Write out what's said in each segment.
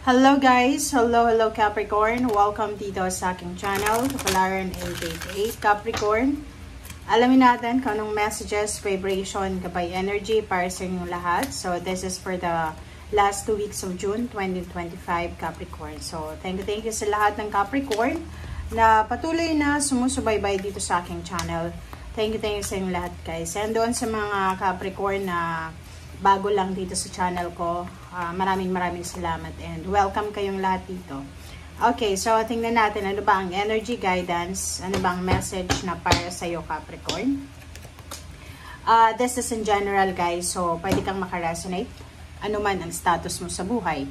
Hello guys! Hello Capricorn! Welcome dito sa aking channel, Kapalaran 888 Capricorn. Alamin natin kung anong messages, vibration, gabay energy para sa inyong lahat. So this is for the last 2 weeks of June 2025 Capricorn. So thank you sa lahat ng Capricorn na patuloy na sumusubaybay dito sa aking channel. Thank you sa inyong lahat guys. And doon sa mga Capricorn na bago lang dito sa channel ko, maraming salamat and welcome kayong lahat dito. Okay, so tingnan natin ano ba ang energy guidance, ano ba ang message na para sa iyo Capricorn. This is in general guys, so pwede kang makaresonate ano man ang status mo sa buhay.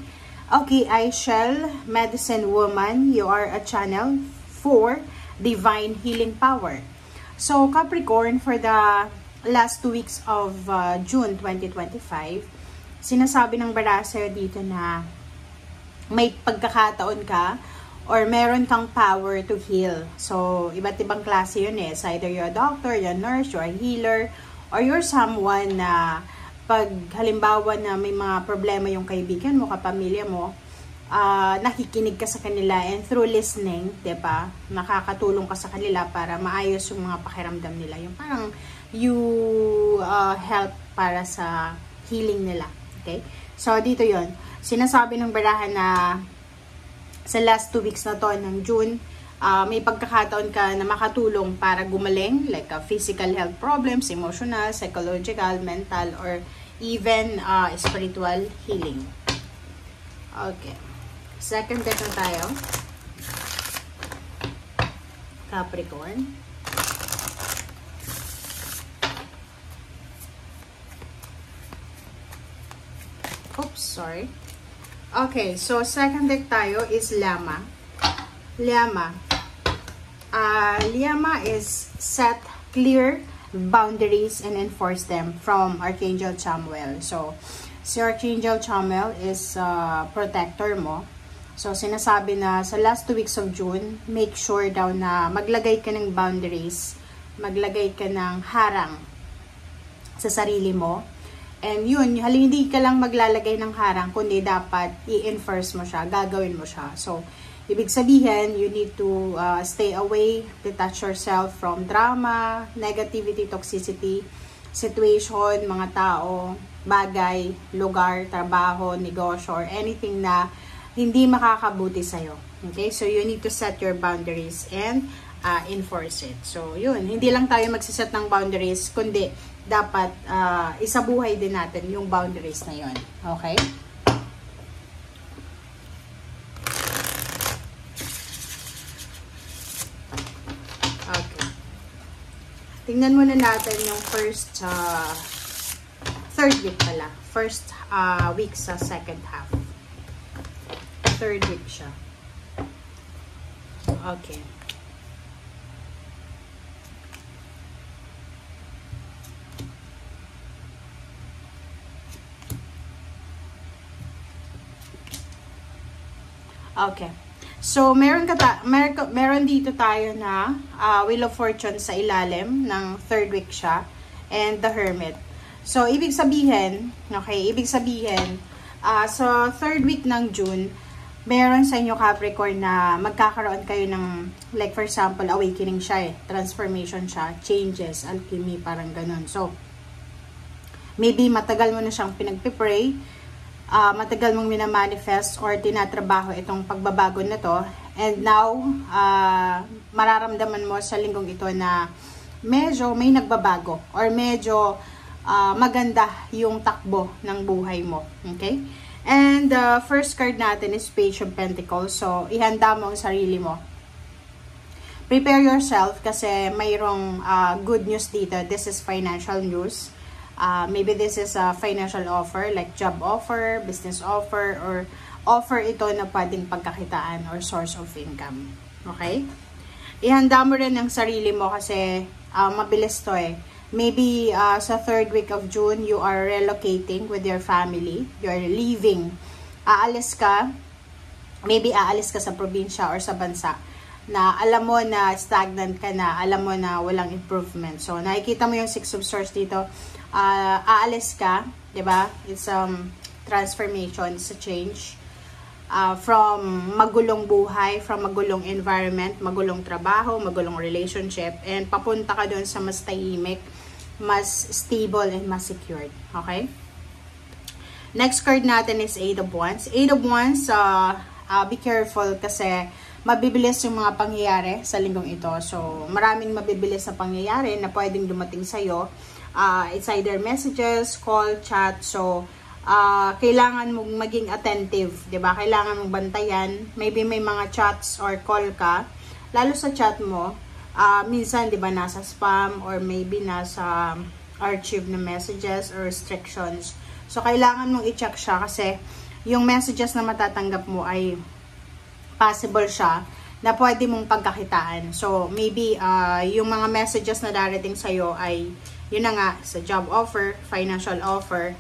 Okay, I Shell, Medicine Woman, you are a channel for divine healing power. So Capricorn, for the last 2 weeks of June 2025, sinasabi ng bara sa'yo dito na may pagkakataon ka or meron kang power to heal. So, iba't ibang klase yun eh. So, either you're a doctor, you're a nurse, you're a healer, or you're someone na pag halimbawa na may mga problema yung kaibigan mo, kapamilya mo, nakikinig ka sa kanila and through listening, diba, nakakatulong ka sa kanila para maayos yung mga pakiramdam nila. Yung parang you help para sa healing nila. Okay? So, dito yon. Sinasabi ng barahan na sa last 2 weeks na to ng June, may pagkakataon ka na makatulong para gumaling, like physical health problems, emotional, psychological, mental, or even spiritual healing. Okay. Second deck na tayo. Capricorn. Oops, sorry. Okay, so second deck tayo is Llama. Llama. Llama is set clear boundaries and enforce them from Archangel Chamuel. So, si Archangel Chamuel is protector mo. So, sinasabi na sa last 2 weeks of June, make sure daw na maglagay ka ng boundaries, maglagay ka ng harang sa sarili mo. And yun, hindi ka lang maglalagay ng harang, kundi dapat i-enforce mo siya, gagawin mo siya. So, ibig sabihin, you need to stay away, detach yourself from drama, negativity, toxicity, situation, mga tao, bagay, lugar, trabaho, negosyo, or anything na hindi makakabuti sa'yo. Okay? So, you need to set your boundaries and enforce it. So, yun. Hindi lang tayo magsiset ng boundaries, kundi dapat isabuhay din natin yung boundaries na yun. Okay? Okay. Tingnan muna natin yung first, third week pala. First week sa second half. Third week siya. Okay. Okay. So, meron dito tayo na Wheel of Fortune sa ilalim ng third week siya and the Hermit. So, ibig sabihin, so third week ng June, meron sa inyo Capricorn na magkakaroon kayo ng, like for example, awakening siya transformation siya, changes, alchemy, parang ganun. So, maybe matagal mo na siyang pinagpipray, matagal mong minamanifest or tinatrabaho itong pagbabago na to, and now mararamdaman mo sa linggong ito na medyo may nagbabago or medyo maganda yung takbo ng buhay mo. Okay? And first card natin is Page of Pentacles. So, ihanda mo ang sarili mo. Prepare yourself kasi mayroong good news dito. This is financial news. Maybe this is a financial offer like job offer, business offer, or offer ito na pwedeng pagkakitaan or source of income. Okay? Ihanda mo rin ang sarili mo kasi mabilis to eh. Maybe sa third week of June, you are relocating with your family. You are leaving. Aalis ka. Maybe aalis ka sa probinsya or sa bansa na alam mo na stagnant ka na, alam mo na walang improvement. So, nakikita mo yung 6 of Swords dito. Aalis ka, 'di ba? It's transformation, it's a change. from magulong buhay, from magulong environment, magulong trabaho, magulong relationship, and papunta ka doon sa mas tahimik, mas stable, and mas secured. Okay? Next card natin is Eight of Wands. Eight of Wands, be careful kasi mabibilis yung mga pangyayari sa linggong ito. So, maraming mabibilis na pangyayari na pwedeng dumating sa'yo. It's either messages, call, chat. So, kailangan mong maging attentive, 'di ba? Kailangan mong bantayan. Maybe may mga chats or call ka, lalo sa chat mo, minsan 'di ba nasa spam or maybe nasa archive na messages or restrictions. So kailangan mong i-check siya kasi yung messages na matatanggap mo ay possible siya na pwede mong pagkakitaan. So maybe yung mga messages na darating sa iyo ay yun na nga, sa job offer, financial offer,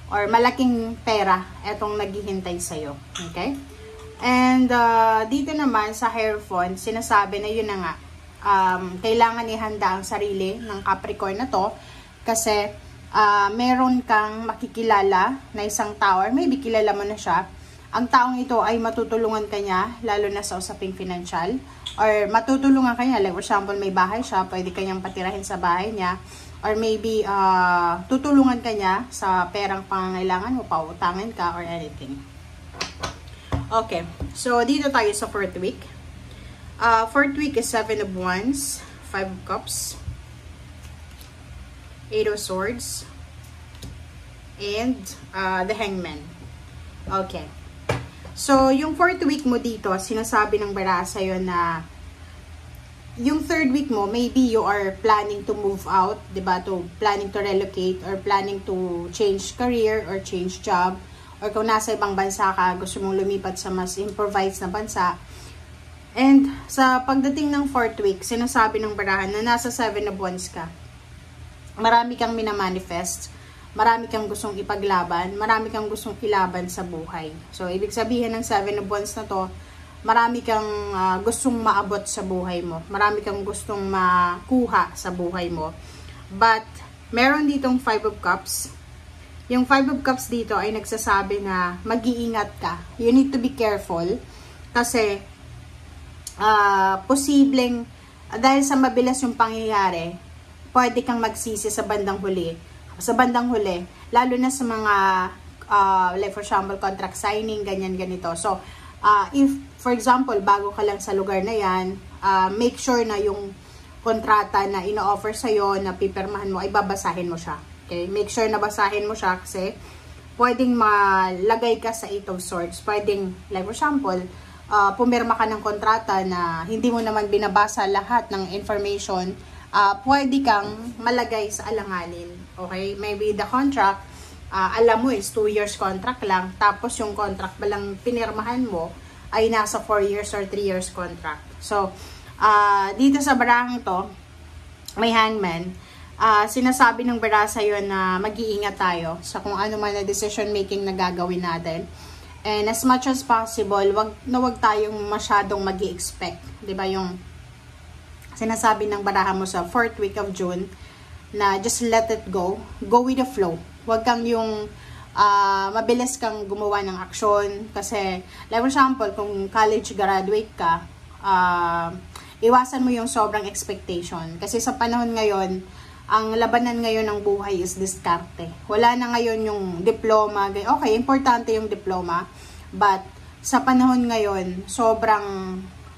or malaking pera etong naghihintay sa'yo. Okay? And dito naman sa Hierophant, sinasabi na yun na nga, kailangan ihanda ang sarili ng Capricorn na to kasi meron kang makikilala na isang tao, or maybe kilala mo na siya. Ang taong ito ay matutulungan ka niya, lalo na sa usaping financial, or matutulungan ka niya, like for example, may bahay siya, pwede kanyang patirahin sa bahay niya, or maybe, tutulungan ka niya sa perang pangangailangan mo, pautangin ka, or anything. Okay. So, dito tayo sa fourth week. Fourth week is 7 of Wands, 5 of Cups, 8 of Swords, and the Hangman. Okay. So, yung fourth week mo dito, sinasabi ng baraha sa'yo na yung third week mo, maybe you are planning to move out, diba? Planning to relocate or planning to change career or change job. Or kung nasa ibang bansa ka, gusto mong lumipat sa mas improvised na bansa. And sa pagdating ng fourth week, sinasabi ng barahan na nasa 7 of Wands ka. Marami kang minamanifest, marami kang gustong ipaglaban, marami kang gustong ilaban sa buhay. So, ibig sabihin ng 7 of Wands na to, marami kang gustong maabot sa buhay mo. Marami kang gustong makuha sa buhay mo. But, meron ditong 5 of Cups. Yung 5 of Cups dito ay nagsasabi na mag-iingat ka. You need to be careful. Kasi, posibleng, dahil sa mabilis yung pangyayari, pwede kang magsisi sa bandang huli. Sa bandang huli, lalo na sa mga, like for example, contract signing, ganyan, ganito. So, if, for example, bago ka lang sa lugar na yan, make sure na yung kontrata na ino-offer sa'yo, na pipirmahan mo, ay babasahin mo siya. Okay? Make sure na basahin mo siya kasi pwedeng malagay ka sa 8 of Swords. Pwedeng, like for example, pumirma ka ng kontrata na hindi mo naman binabasa lahat ng information, pwede kang malagay sa alanganin. Okay? Maybe the contract, alam mo is 2 years contract lang, tapos yung contract balang pinirmahan mo ay nasa 4 years or 3 years contract. So, dito sa barang to, may Hangman, sinasabi ng baraha sa'yo na mag-iingat tayo sa kung ano man na decision making na gagawin natin. And as much as possible, wag tayong masyadong mag-i-expect. Diba yung sinasabi ng baraha mo sa 4th week of June, na just let it go. Go with the flow. Huwag kang yung mabilis kang gumawa ng aksyon. Kasi, like for example, kung college graduate ka, iwasan mo yung sobrang expectation. Kasi sa panahon ngayon, ang labanan ngayon ng buhay is diskarte. Wala na ngayon yung diploma. Okay, importante yung diploma. But, sa panahon ngayon,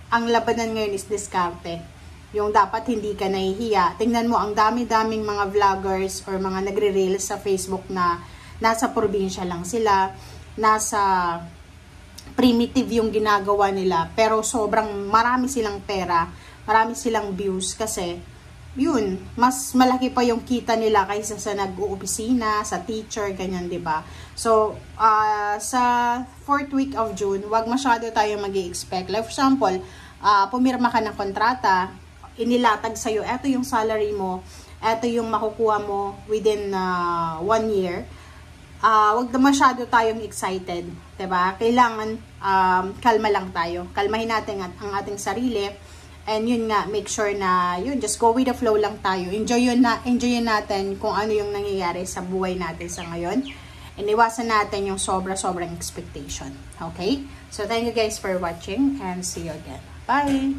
ang labanan ngayon is diskarte. Yung dapat hindi ka nahihiya. Tingnan mo, ang dami-daming mga vloggers or mga nagre-reels sa Facebook na nasa probinsya lang sila, nasa primitive yung ginagawa nila, pero sobrang marami silang pera, marami silang views kasi, yun, mas malaki pa yung kita nila kaysa sa nag-uopisina, sa teacher, ganyan, diba? So, sa 4th week of June, wag masyado tayo mag-i-expect. Like for example, pumirma ka ng kontrata, inilatag sa'yo, eto yung salary mo, eto yung makukuha mo within 1 year, wag na masyado tayong excited, diba? Kailangan kalma lang tayo. Kalmahin natin ang ating sarili, and yun nga, make sure na yun, just go with the flow lang tayo. Enjoyin natin kung ano yung nangyayari sa buhay natin sa ngayon. iniwasan natin yung sobra-sobrang expectation. Okay? So, thank you guys for watching and see you again. Bye!